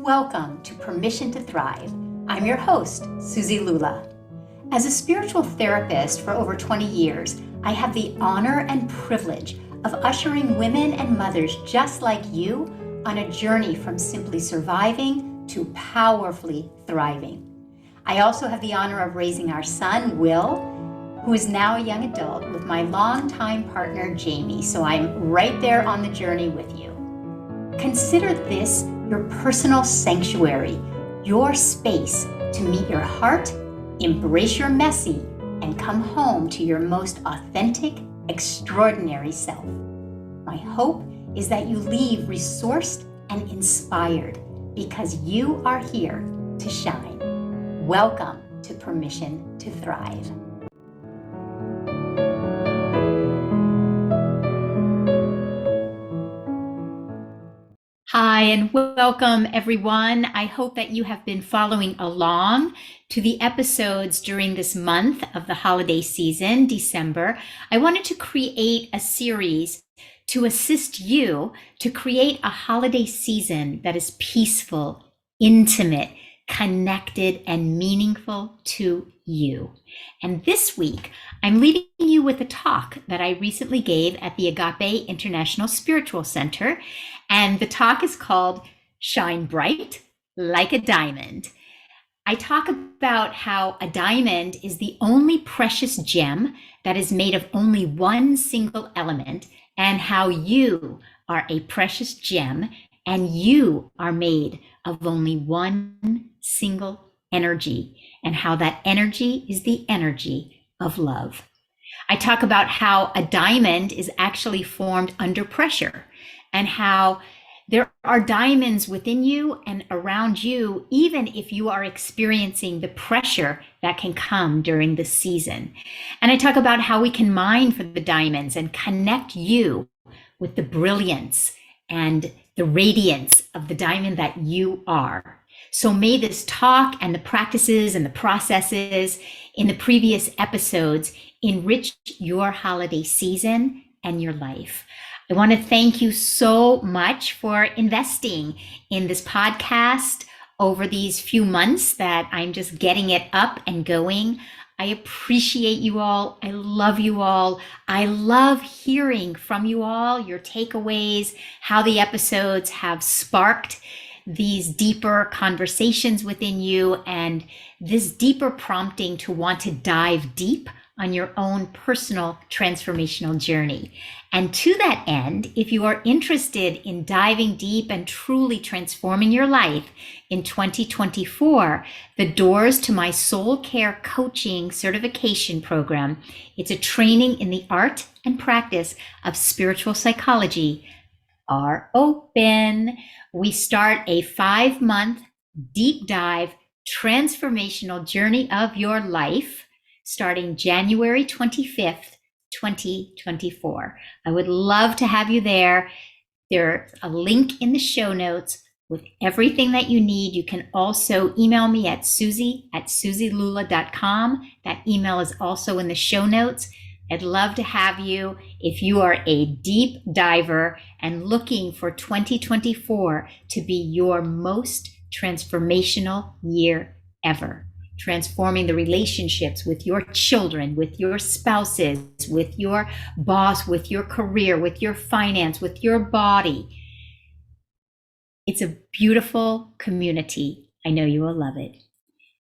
Welcome to Permission to Thrive. I'm your host, Suzi Lula. As a spiritual therapist for over 20 years, I have the honor and privilege of ushering women and mothers just like you on a journey from simply surviving to powerfully thriving. I also have the honor of raising our son, Will, who is now a young adult, with my longtime partner, Jamie, so I'm right there on the journey with you. Consider this your personal sanctuary, your space to meet your heart, embrace your messy, and come home to your most authentic, extraordinary self. My hope is that you leave resourced and inspired because you are here to shine. Welcome to Permission to Thrive. Hi, and welcome everyone. I hope that you have been following along to the episodes during this month of the holiday season, December. I wanted to create a series to assist you to create a holiday season that is peaceful, intimate, connected, and meaningful to you. And this week, I'm leaving you with a talk that I recently gave at the Agape International Spiritual Center. And the talk is called Shine Bright Like a Diamond. I talk about how a diamond is the only precious gem that is made of only one single element, and how you are a precious gem and you are made of only one single energy, and how that energy is the energy of love. I talk about how a diamond is actually formed under pressure, and how there are diamonds within you and around you, even if you are experiencing the pressure that can come during the season. And I talk about how we can mine for the diamonds and connect you with the brilliance and the radiance of the diamond that you are. So may this talk and the practices and the processes in the previous episodes enrich your holiday season and your life. I want to thank you so much for investing in this podcast over these few months that I'm just getting it up and going. I appreciate you all. I love you all. I love hearing from you all, your takeaways, how the episodes have sparked these deeper conversations within you, and this deeper prompting to want to dive deep on your own personal transformational journey. And to that end, if you are interested in diving deep and truly transforming your life in 2024, the doors to my Soul Care Coaching Certification Program, it's a training in the art and practice of spiritual psychology, are open. We start a 5-month deep dive transformational journey of your life starting January 25th, 2024. I would love to have you there. There's a link in the show notes with everything that you need. You can also email me at suzi@suzilula.com. That email is also in the show notes. I'd love to have you if you are a deep diver and looking for 2024 to be your most transformational year ever. Transforming the relationships with your children, with your spouses, with your boss, with your career, with your finance, with your body. It's a beautiful community. I know you will love it.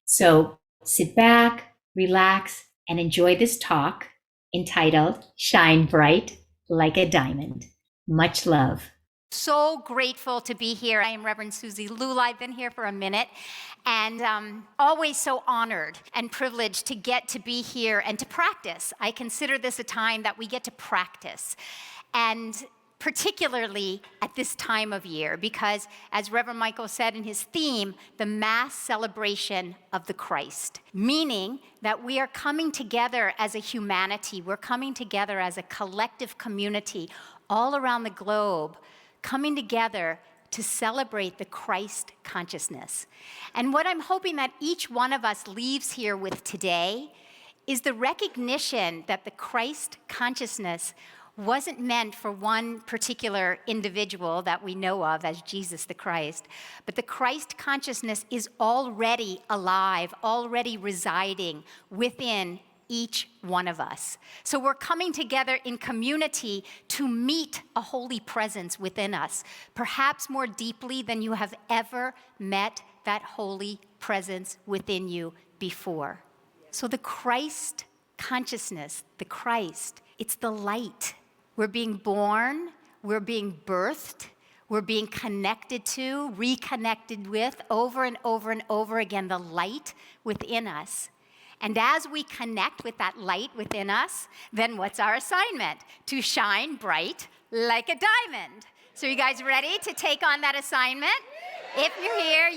So sit back, relax, and enjoy this talk entitled Shine Bright Like a Diamond. Much love. So grateful to be here. I am Reverend Suzi Lula. I've been here for a minute, and always so honored and privileged to get to be here and to practice. I consider this a time that we get to practice, and particularly at this time of year, because as Reverend Michael said in his theme, the mass celebration of the Christ, meaning that we are coming together as a humanity, we're coming together as a collective community all around the globe, coming together to celebrate the Christ consciousness. And what I'm hoping that each one of us leaves here with today is the recognition that the Christ consciousness wasn't meant for one particular individual that we know of as Jesus the Christ, but the Christ consciousness is already alive, already residing within each one of us. So we're coming together in community to meet a holy presence within us, perhaps more deeply than you have ever met that holy presence within you before. So the Christ consciousness, the Christ, it's the light. We're being born, we're being birthed, we're being connected to, reconnected with, over and over and over again, the light within us. And as we connect with that light within us, then what's our assignment? To shine bright like a diamond. So you guys ready to take on that assignment? If you're here,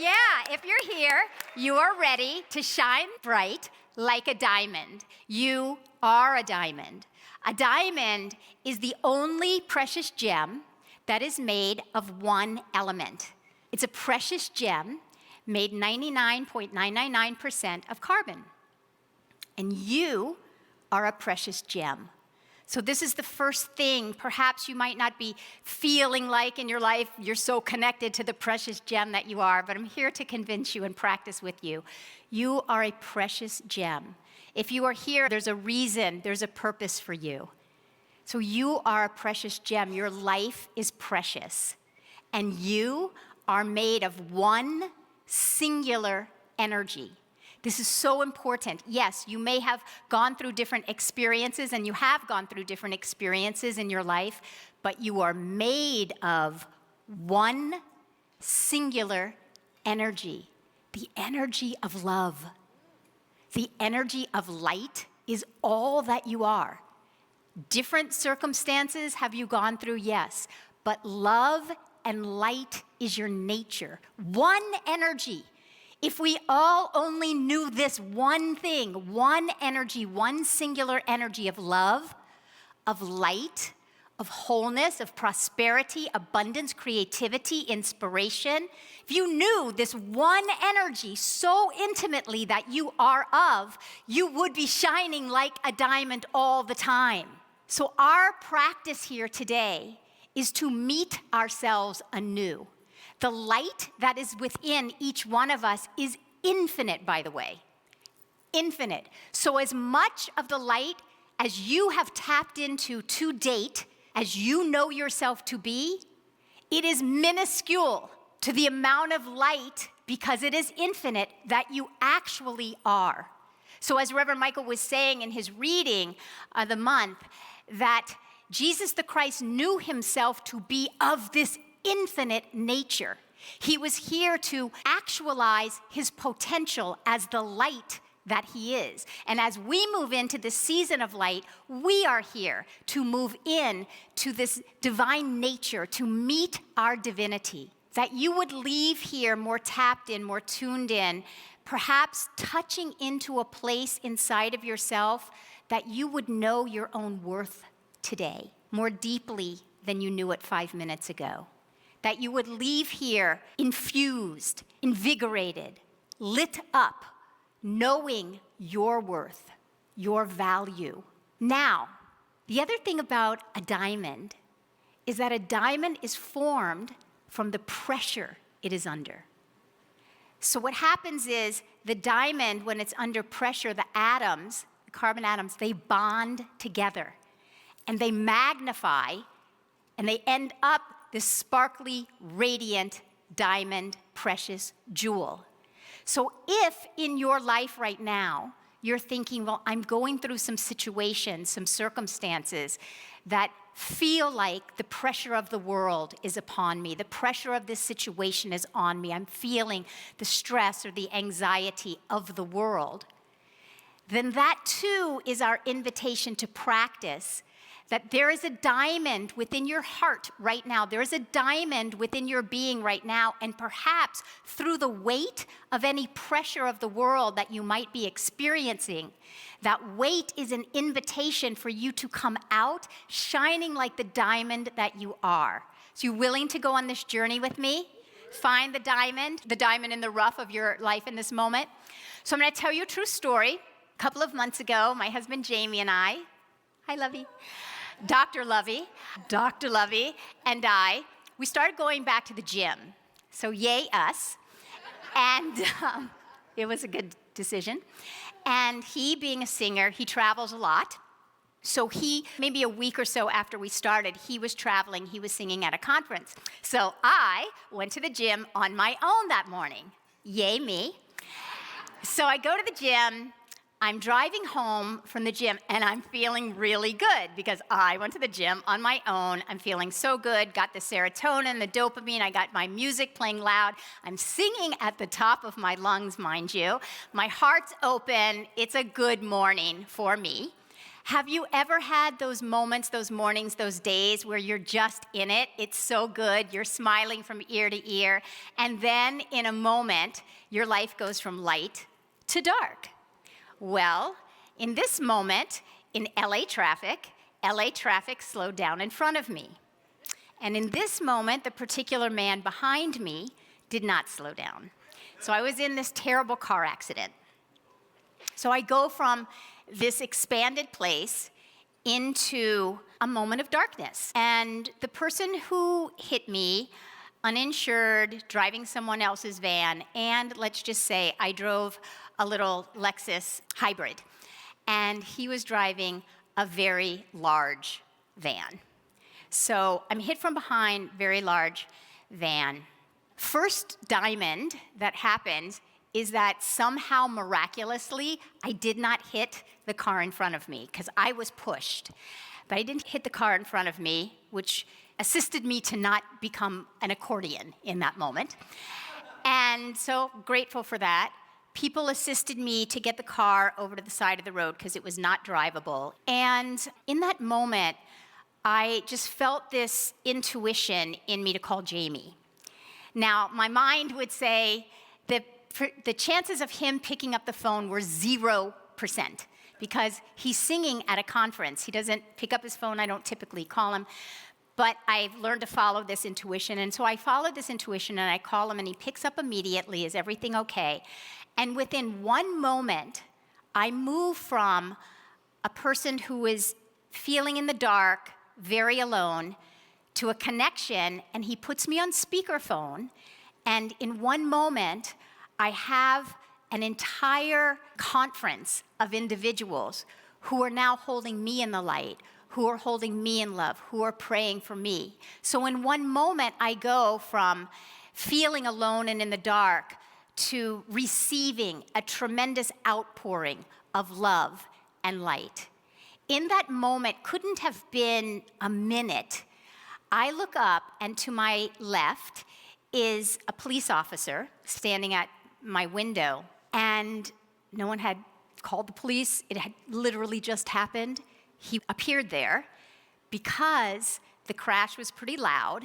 you are ready to shine bright like a diamond. You are a diamond. A diamond is the only precious gem that is made of one element. It's a precious gem made 99.999% of carbon. And you are a precious gem. So this is the first thing perhaps you might not be feeling like in your life you're so connected to the precious gem that you are, but I'm here to convince you and practice with you. You are a precious gem. If you are here, there's a reason, there's a purpose for you. So you are a precious gem. Your life is precious. And you are made of one singular energy. This is so important. Yes, you may have gone through different experiences, and you have gone through different experiences in your life, but you are made of one singular energy, the energy of love. The energy of light is all that you are. Different circumstances have you gone through? Yes. But love and light is your nature. One energy. If we all only knew this one thing, one energy, one singular energy of love, of light, of wholeness, of prosperity, abundance, creativity, inspiration. If you knew this one energy so intimately that you are of, you would be shining like a diamond all the time. So our practice here today is to meet ourselves anew. The light that is within each one of us is infinite, by the way. Infinite. So as much of the light as you have tapped into to date, as you know yourself to be, it is minuscule to the amount of light, because it is infinite, that you actually are. So as Reverend Michael was saying in his reading of the month, that Jesus the Christ knew himself to be of this infinite nature. He was here to actualize his potential as the light that he is. And as we move into the season of light, we are here to move in to this divine nature, to meet our divinity. That you would leave here more tapped in, more tuned in, perhaps touching into a place inside of yourself that you would know your own worth today more deeply than you knew it 5 minutes ago. That you would leave here infused, invigorated, lit up, knowing your worth, your value. Now, the other thing about a diamond is that a diamond is formed from the pressure it is under. So what happens is the diamond, when it's under pressure, the atoms, the carbon atoms, they bond together and they magnify and they end up this sparkly, radiant diamond, precious jewel. So if in your life right now, you're thinking, well, I'm going through some situations, some circumstances that feel like the pressure of the world is upon me. The pressure of this situation is on me. I'm feeling the stress or the anxiety of the world. Then that too is our invitation to practice. That there is a diamond within your heart right now. There is a diamond within your being right now. And perhaps through the weight of any pressure of the world that you might be experiencing, that weight is an invitation for you to come out shining like the diamond that you are. So you willing to go on this journey with me? Find the diamond in the rough of your life in this moment. So I'm going to tell you a true story. A couple of months ago, my husband Jamie and I, hi Lovey, Dr. Lovey, and I, we started going back to the gym. So yay us. And it was a good decision. And he, being a singer, he travels a lot. So he, maybe a week or so after we started, he was traveling, he was singing at a conference. So I went to the gym on my own that morning. Yay me. So I go to the gym, I'm driving home from the gym, and I'm feeling really good because I went to the gym on my own. I'm feeling so good, got the serotonin, the dopamine, I got my music playing loud. I'm singing at the top of my lungs, mind you. My heart's open. It's a good morning for me. Have you ever had those moments, those mornings, those days where you're just in it? It's so good. You're smiling from ear to ear. And then in a moment, your life goes from light to dark. Well, in this moment, in LA traffic slowed down in front of me. And in this moment, the particular man behind me did not slow down. So I was in this terrible car accident. So I go from this expanded place into a moment of darkness. And the person who hit me, uninsured, driving someone else's van, and let's just say I drove a little Lexus hybrid, and he was driving a very large van. So I'm hit from behind, very large van. First diamond that happened is that somehow miraculously I did not hit the car in front of me because I was pushed. But I didn't hit the car in front of me, which assisted me to not become an accordion in that moment. And so grateful for that. People assisted me to get the car over to the side of the road because it was not drivable. And in that moment, I just felt this intuition in me to call Jamie. Now, my mind would say that the chances of him picking up the phone were 0% because he's singing at a conference. He doesn't pick up his phone. I don't typically call him. But I've learned to follow this intuition. And so I followed this intuition, and I call him, and he picks up immediately. Is everything okay? And within one moment, I move from a person who is feeling in the dark, very alone, to a connection, and he puts me on speakerphone. And in one moment, I have an entire conference of individuals who are now holding me in the light, who are holding me in love, who are praying for me. So in one moment, I go from feeling alone and in the dark to receiving a tremendous outpouring of love and light. In that moment, couldn't have been a minute. I look up, and to my left is a police officer standing at my window, and no one had called the police. It had literally just happened. He appeared there because the crash was pretty loud.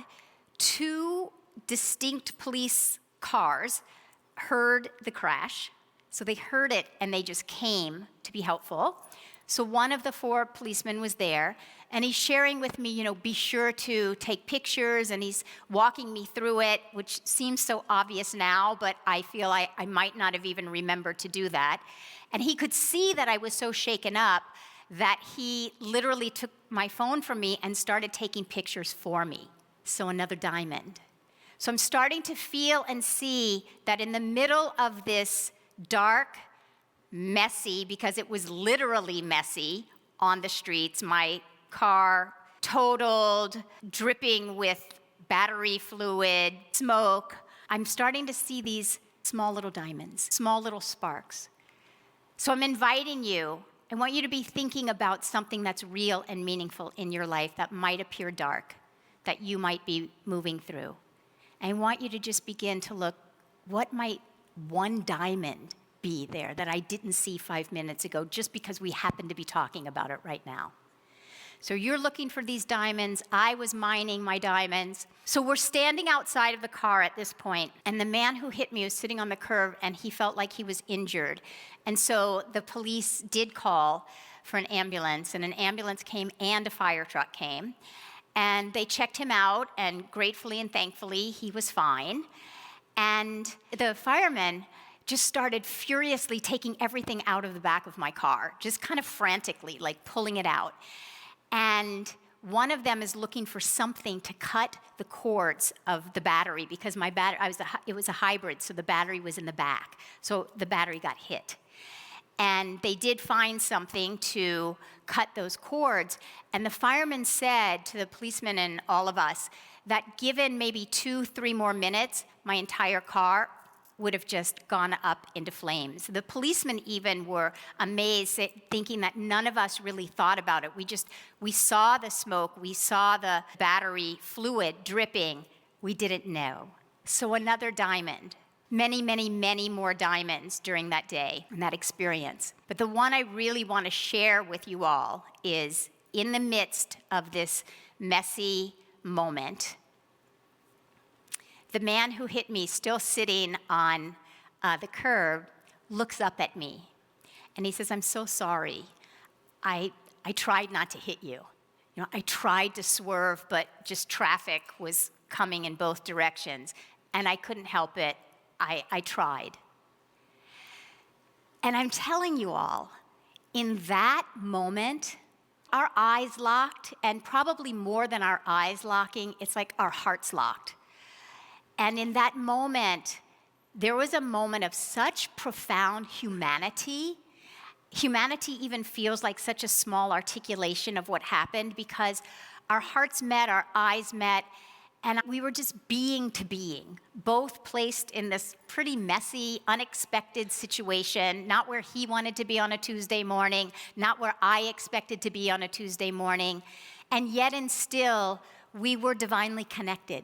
Two distinct police cars heard the crash, so they heard it and they just came to be helpful. So one of the four policemen was there, and he's sharing with me, be sure to take pictures, and he's walking me through it, which seems so obvious now, but I feel I might not have even remembered to do that. And he could see that I was so shaken up that he literally took my phone from me and started taking pictures for me. So another diamond. So I'm starting to feel and see that in the middle of this dark, messy, because it was literally messy on the streets, my car totaled, dripping with battery fluid, smoke. I'm starting to see these small little diamonds, small little sparks. So I'm inviting you, I want you to be thinking about something that's real and meaningful in your life that might appear dark, that you might be moving through. I want you to just begin to look, what might one diamond be there that I didn't see 5 minutes ago just because we happen to be talking about it right now? So you're looking for these diamonds. I was mining my diamonds. So we're standing outside of the car at this point, and the man who hit me was sitting on the curb, and he felt like he was injured. And so the police did call for an ambulance, and an ambulance came and a fire truck came. And they checked him out, and gratefully and thankfully, he was fine. And the firemen just started furiously taking everything out of the back of my car, just kind of frantically, like pulling it out. And One of them is looking for something to cut the cords of the battery because my battery, it was a hybrid, so the battery was in the back. So the battery got hit. And they did find something to cut those cords. And the fireman said to the policeman and all of us that given maybe 2-3 more minutes, my entire car would have just gone up into flames. The policemen even were amazed, thinking that none of us really thought about it. We saw the smoke, we saw the battery fluid dripping. We didn't know. So another diamond. Many, many, many more diamonds during that day and that experience. But the one I really want to share with you all is in the midst of this messy moment, the man who hit me, still sitting on the curb, looks up at me and he says, "I'm so sorry. I tried not to hit you. I tried to swerve, but just traffic was coming in both directions and I couldn't help it. I tried." And I'm telling you all, in that moment, our eyes locked, and probably more than our eyes locking, it's like our hearts locked. And in that moment, there was a moment of such profound humanity. Humanity even feels like such a small articulation of what happened because our hearts met, our eyes met, and we were just being to being, both placed in this pretty messy, unexpected situation, not where he wanted to be on a Tuesday morning, not where I expected to be on a Tuesday morning, and yet and still, we were divinely connected.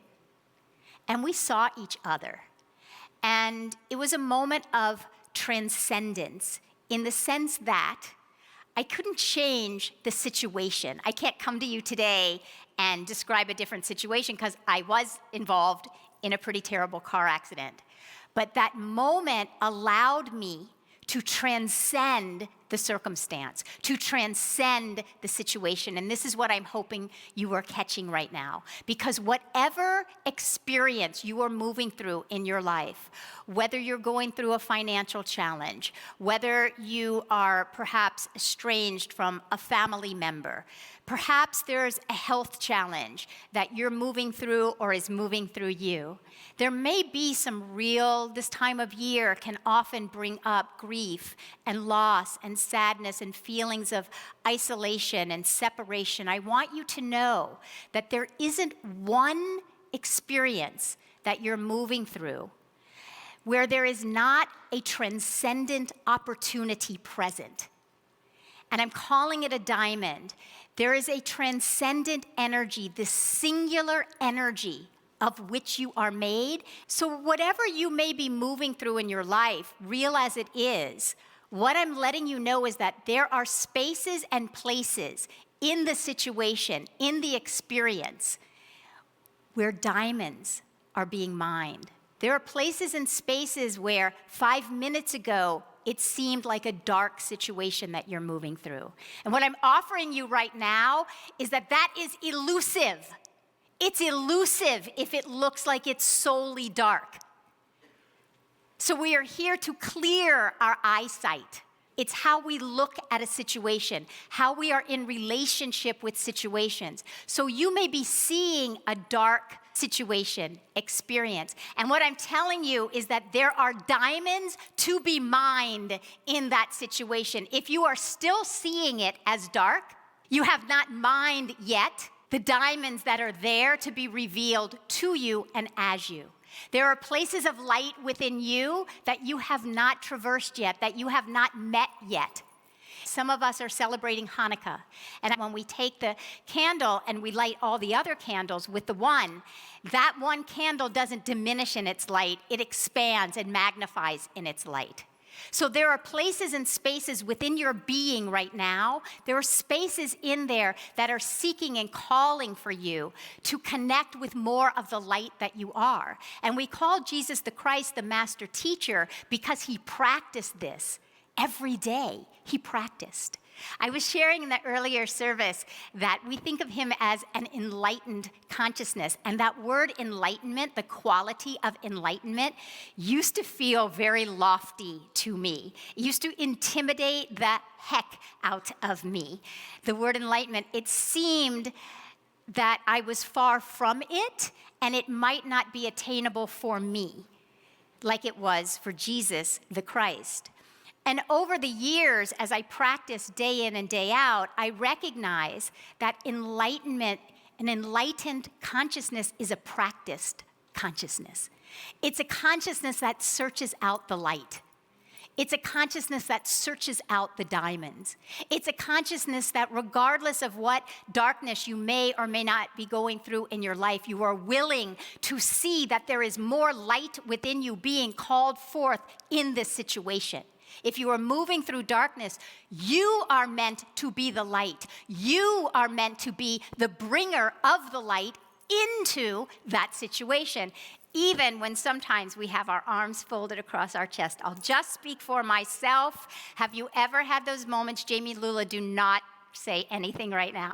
And we saw each other. And it was a moment of transcendence in the sense that I couldn't change the situation. I can't come to you today and describe a different situation because I was involved in a pretty terrible car accident. But that moment allowed me to transcend the circumstance, to transcend the situation. And this is what I'm hoping you are catching right now. Because whatever experience you are moving through in your life, whether you're going through a financial challenge, whether you are perhaps estranged from a family member, perhaps there's a health challenge that you're moving through or is moving through you. There may be some this time of year can often bring up grief and loss and sadness and feelings of isolation and separation. I want you to know that there isn't one experience that you're moving through where there is not a transcendent opportunity present. And I'm calling it a diamond. There is a transcendent energy, this singular energy of which you are made. So whatever you may be moving through in your life, real as it is, what I'm letting you know is that there are spaces and places in the situation, in the experience, where diamonds are being mined. There are places and spaces where 5 minutes ago, it seemed like a dark situation that you're moving through. And what I'm offering you right now is that is elusive. It's elusive if it looks like it's solely dark. So we are here to clear our eyesight. It's how we look at a situation, how we are in relationship with situations. So you may be seeing a dark situation, experience. And what I'm telling you is that there are diamonds to be mined in that situation. If you are still seeing it as dark, you have not mined yet the diamonds that are there to be revealed to you and as you. There are places of light within you that you have not traversed yet, that you have not met yet. Some of us are celebrating Hanukkah. And when we take the candle and we light all the other candles with the one, that one candle doesn't diminish in its light. It expands and magnifies in its light. So there are places and spaces within your being right now. There are spaces in there that are seeking and calling for you to connect with more of the light that you are. And we call Jesus the Christ the master teacher because he practiced this every day. He practiced. I was sharing in the earlier service that we think of him as an enlightened consciousness. And that word enlightenment, the quality of enlightenment, used to feel very lofty to me. It used to intimidate the heck out of me. The word enlightenment, it seemed that I was far from it and it might not be attainable for me like it was for Jesus the Christ. And over the years, as I practice day in and day out, I recognize that enlightenment, an enlightened consciousness is a practiced consciousness. It's a consciousness that searches out the light. It's a consciousness that searches out the diamonds. It's a consciousness that regardless of what darkness you may or may not be going through in your life, you are willing to see that there is more light within you being called forth in this situation. If you are moving through darkness, you are meant to be the light. You are meant to be the bringer of the light into that situation, even when sometimes we have our arms folded across our chest. I'll just speak for myself. Have you ever had those moments? Jamie Lula, do not say anything right now.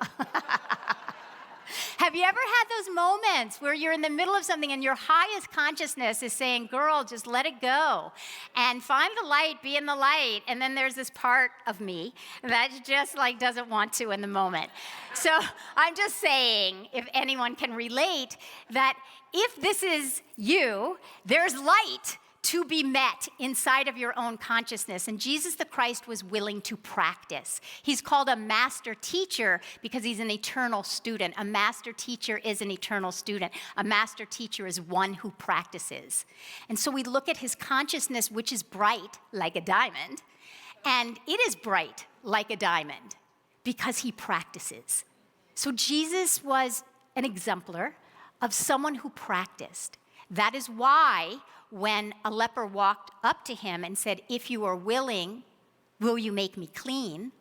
Have you ever had those moments where you're in the middle of something and your highest consciousness is saying, girl, just let it go and find the light, be in the light. And then there's this part of me that just like doesn't want to in the moment. So I'm just saying, if anyone can relate, that if this is you, there's light to be met inside of your own consciousness. And Jesus the Christ was willing to practice. He's called a master teacher because he's an eternal student. A master teacher is an eternal student. A master teacher is one who practices. And so we look at his consciousness, which is bright like a diamond. And it is bright like a diamond because he practices. So Jesus was an exemplar of someone who practiced. That is why when a leper walked up to him and said, if you are willing, will you make me clean?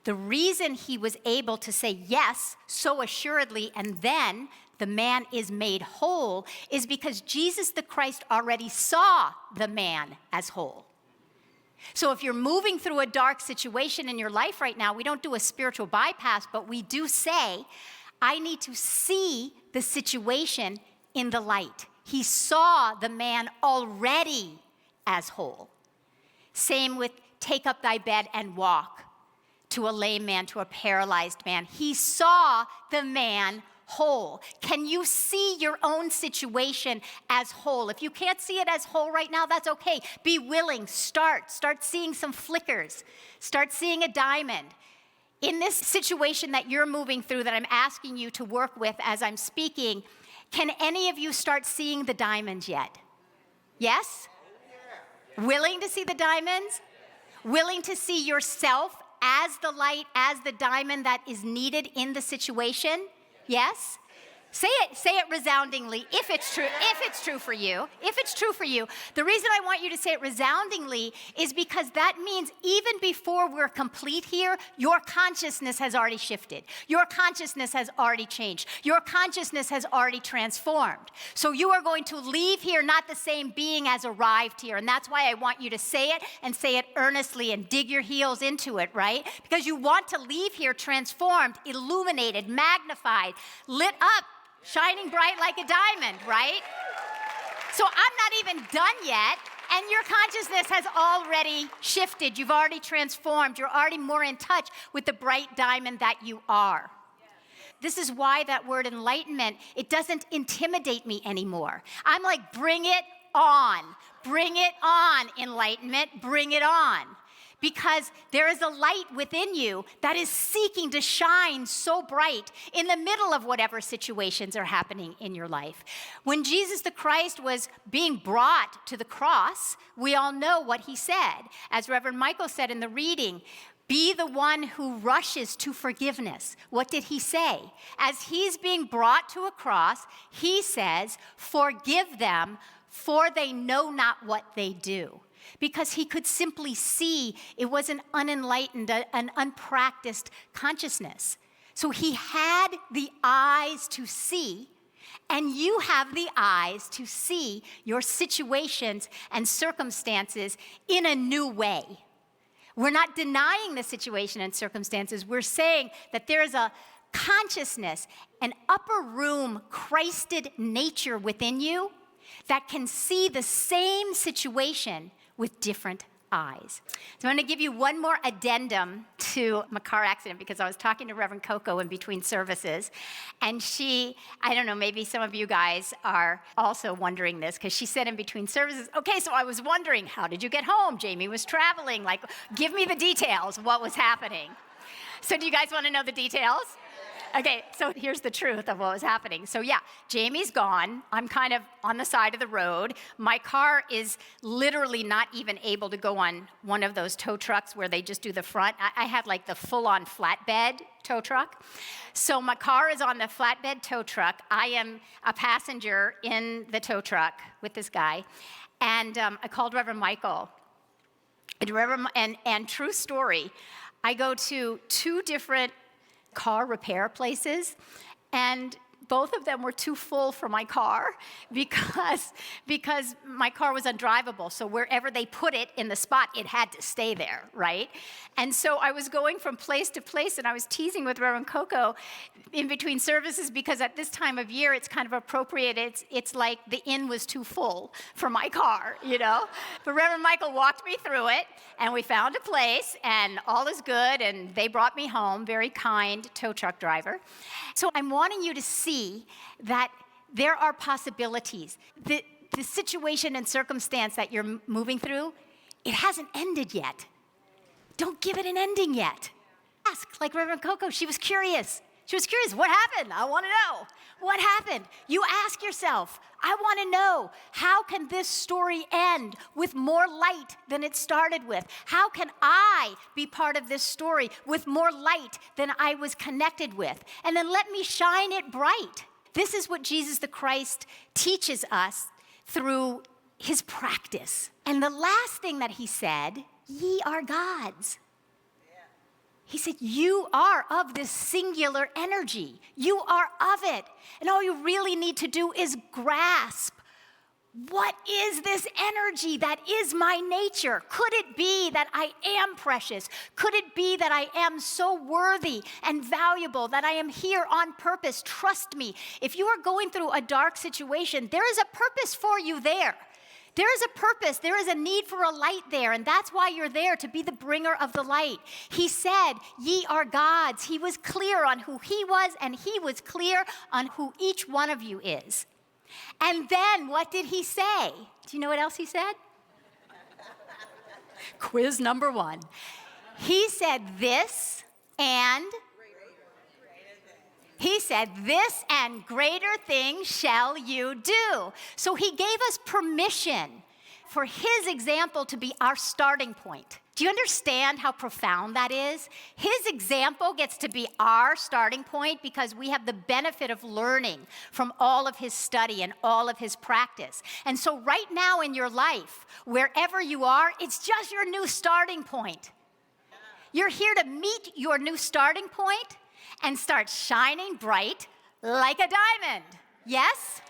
The reason he was able to say yes so assuredly and then the man is made whole is because Jesus the Christ already saw the man as whole. So if you're moving through a dark situation in your life right now, we don't do a spiritual bypass, but we do say, I need to see the situation in the light. He saw the man already as whole. Same with take up thy bed and walk to a lame man, to a paralyzed man. He saw the man whole. Can you see your own situation as whole? If you can't see it as whole right now, that's okay. Be willing. Start seeing some flickers. Start seeing a diamond. In this situation that you're moving through that I'm asking you to work with as I'm speaking, can any of you start seeing the diamonds yet? Yes? Willing to see the diamonds? Willing to see yourself as the light, as the diamond that is needed in the situation? Yes? Say it resoundingly if it's true for you. If it's true for you. The reason I want you to say it resoundingly is because that means even before we're complete here, your consciousness has already shifted. Your consciousness has already changed. Your consciousness has already transformed. So you are going to leave here not the same being as arrived here. And that's why I want you to say it and say it earnestly and dig your heels into it, right? Because you want to leave here transformed, illuminated, magnified, lit up, shining bright like a diamond, right? So I'm not even done yet, and your consciousness has already shifted. You've already transformed. You're already more in touch with the bright diamond that you are. This is why that word enlightenment, it doesn't intimidate me anymore. I'm like, bring it on. Bring it on, enlightenment. Bring it on. Because there is a light within you that is seeking to shine so bright in the middle of whatever situations are happening in your life. When Jesus the Christ was being brought to the cross, we all know what he said. As Reverend Michael said in the reading, be the one who rushes to forgiveness. What did he say? As he's being brought to a cross, he says, forgive them, for they know not what they do. Because he could simply see it was an unenlightened, an unpracticed consciousness. So he had the eyes to see, and you have the eyes to see your situations and circumstances in a new way. We're not denying the situation and circumstances. We're saying that there is a consciousness, an upper room, Christed nature within you that can see the same situation with different eyes. So I'm going to give you one more addendum to my car accident, because I was talking to Reverend Coco in between services, and she, I don't know, maybe some of you guys are also wondering this, because she said in between services, okay, so I was wondering, how did you get home? Jamie was traveling, like, give me the details, what was happening? So do you guys want to know the details? Okay, so here's the truth of what was happening. So yeah, Jamie's gone. I'm kind of on the side of the road. My car is literally not even able to go on one of those tow trucks where they just do the front. I have like the full-on flatbed tow truck. So my car is on the flatbed tow truck. I am a passenger in the tow truck with this guy. And I called Reverend Michael. And true story, I go to 2 different car repair places, and both of them were too full for my car because my car was undrivable. So wherever they put it in the spot, it had to stay there, right? And so I was going from place to place, and I was teasing with Reverend Coco in between services, because at this time of year, it's kind of appropriate. It's like the inn was too full for my car, you know? But Reverend Michael walked me through it, and we found a place, and all is good, and they brought me home, very kind tow truck driver. So I'm wanting you to see that there are possibilities. The situation and circumstance that you're moving through, it hasn't ended yet. Don't give it an ending yet. Ask, like Reverend Coco, she was curious. She was curious, what happened? I want to know. What happened? You ask yourself, I want to know, how can this story end with more light than it started with? How can I be part of this story with more light than I was connected with? And then let me shine it bright. This is what Jesus the Christ teaches us through his practice. And the last thing that he said, ye are gods. He said, you are of this singular energy. You are of it. And all you really need to do is grasp, what is this energy that is my nature? Could it be that I am precious? Could it be that I am so worthy and valuable, that I am here on purpose? Trust me, if you are going through a dark situation, there is a purpose for you there. There is a purpose, there is a need for a light there, and that's why you're there, to be the bringer of the light. He said, ye are gods. He was clear on who he was, and he was clear on who each one of you is. And then what did he say? Do you know what else he said? Quiz number 1. He said this and greater things shall you do. So he gave us permission for his example to be our starting point. Do you understand how profound that is? His example gets to be our starting point because we have the benefit of learning from all of his study and all of his practice. And so right now in your life, wherever you are, it's just your new starting point. You're here to meet your new starting point and start shining bright like a diamond. Yes?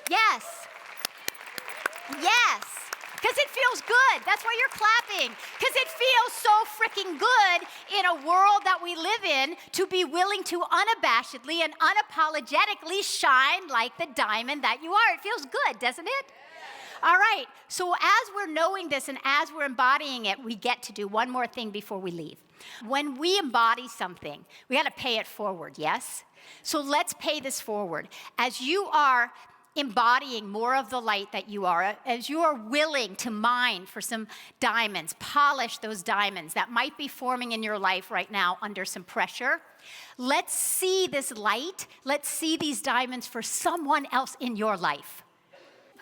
Yes. Yes. Because it feels good. That's why you're clapping. Because it feels so freaking good in a world that we live in to be willing to unabashedly and unapologetically shine like the diamond that you are. It feels good, doesn't it? All right. So as we're knowing this and as we're embodying it, we get to do one more thing before we leave. When we embody something, we got to pay it forward, yes? So let's pay this forward. As you are embodying more of the light that you are, as you are willing to mine for some diamonds, polish those diamonds that might be forming in your life right now under some pressure, let's see this light, let's see these diamonds for someone else in your life.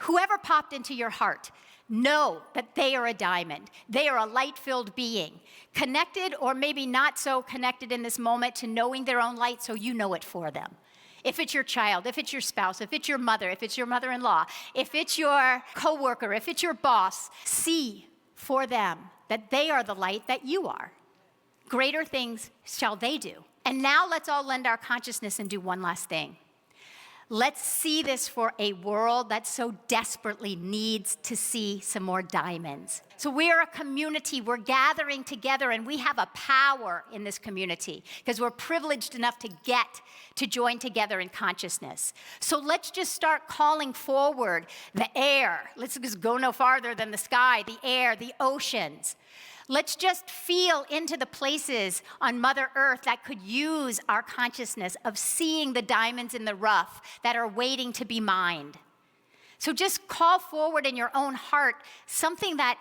Whoever popped into your heart, know that they are a diamond. They are a light-filled being, connected or maybe not so connected in this moment to knowing their own light, so you know it for them. If it's your child, if it's your spouse, if it's your mother, if it's your mother-in-law, if it's your coworker, if it's your boss, see for them that they are the light that you are. Greater things shall they do. And now let's all lend our consciousness and do one last thing. Let's see this for a world that so desperately needs to see some more diamonds. So we are a community. We're gathering together, and we have a power in this community because we're privileged enough to get to join together in consciousness. So let's just start calling forward the air. Let's just go no farther than the sky, the air, the oceans. Let's just feel into the places on Mother Earth that could use our consciousness of seeing the diamonds in the rough that are waiting to be mined. So just call forward in your own heart something that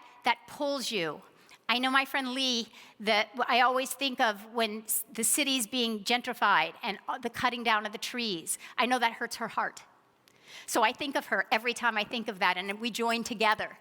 pulls you. I know my friend Lee, that I always think of when the city's being gentrified and the cutting down of the trees. I know that hurts her heart. So I think of her every time I think of that, and we join together.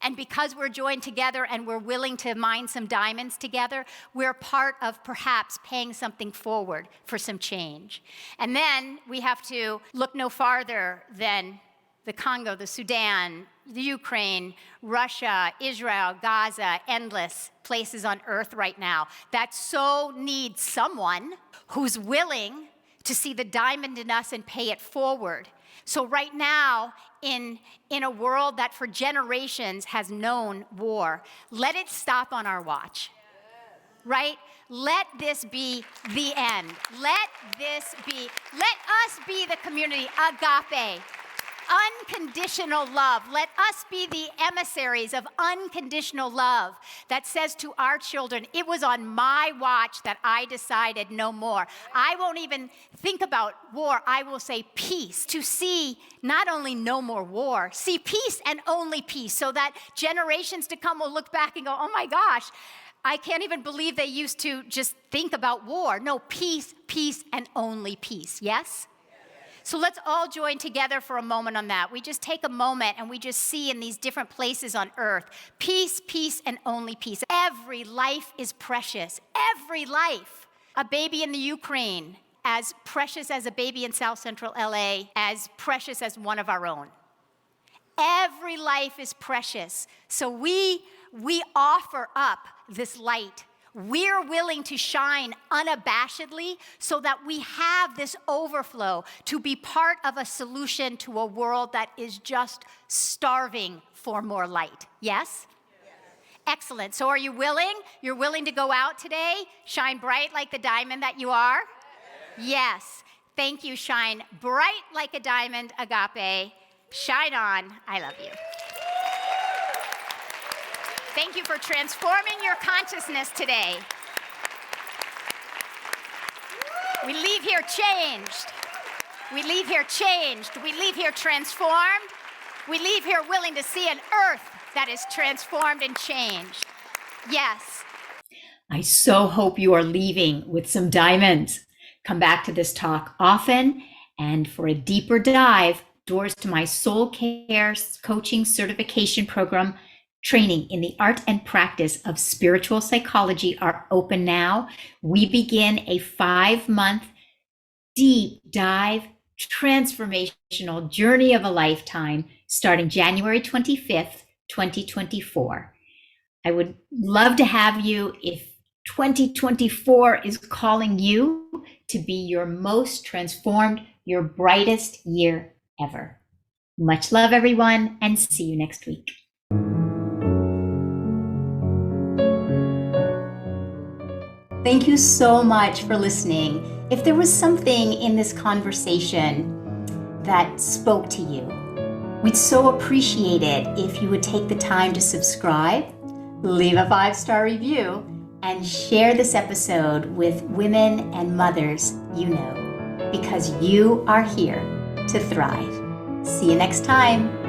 And because we're joined together and we're willing to mine some diamonds together, we're part of perhaps paying something forward for some change. And then we have to look no farther than the Congo, the Sudan, the Ukraine, Russia, Israel, Gaza, endless places on earth right now that so need someone who's willing to see the diamond in us and pay it forward. So right now, in a world that for generations has known war, let it stop on our watch, right? Let this be the end. Let us be the community, agape, unconditional love. Let us be the emissaries of unconditional love that says to our children, it was on my watch that I decided no more. I won't even think about war. I will say peace, to see not only no more war, see peace and only peace, so that generations to come will look back and go, oh my gosh, I can't even believe they used to just think about war. No, peace, peace, and only peace. Yes? So let's all join together for a moment on that. We just take a moment and we just see in these different places on earth, peace, peace, and only peace. Every life is precious. Every life. A baby in the Ukraine, as precious as a baby in South Central LA, as precious as one of our own. Every life is precious. So we offer up this light. We're willing to shine unabashedly so that we have this overflow to be part of a solution to a world that is just starving for more light. Yes? Excellent. So are you willing? You're willing to go out today? Shine bright like the diamond that you are? Yes. Thank you. Shine bright like a diamond, Agape. Shine on. I love you. Thank you for transforming your consciousness today. We leave here changed. We leave here changed. We leave here transformed. We leave here willing to see an earth that is transformed and changed. Yes. I so hope you are leaving with some diamonds. Come back to this talk often, and for a deeper dive, doors to my Soul Care Coaching Certification Program training in the art and practice of spiritual psychology are open now. We begin a 5-month deep dive transformational journey of a lifetime starting January 25th, 2024. I would love to have you if 2024 is calling you to be your most transformed, your brightest year ever. Much love, everyone, and see you next week. Thank you so much for listening. If there was something in this conversation that spoke to you, we'd so appreciate it if you would take the time to subscribe, leave a 5-star review, and share this episode with women and mothers you know, because you are here to thrive. See you next time.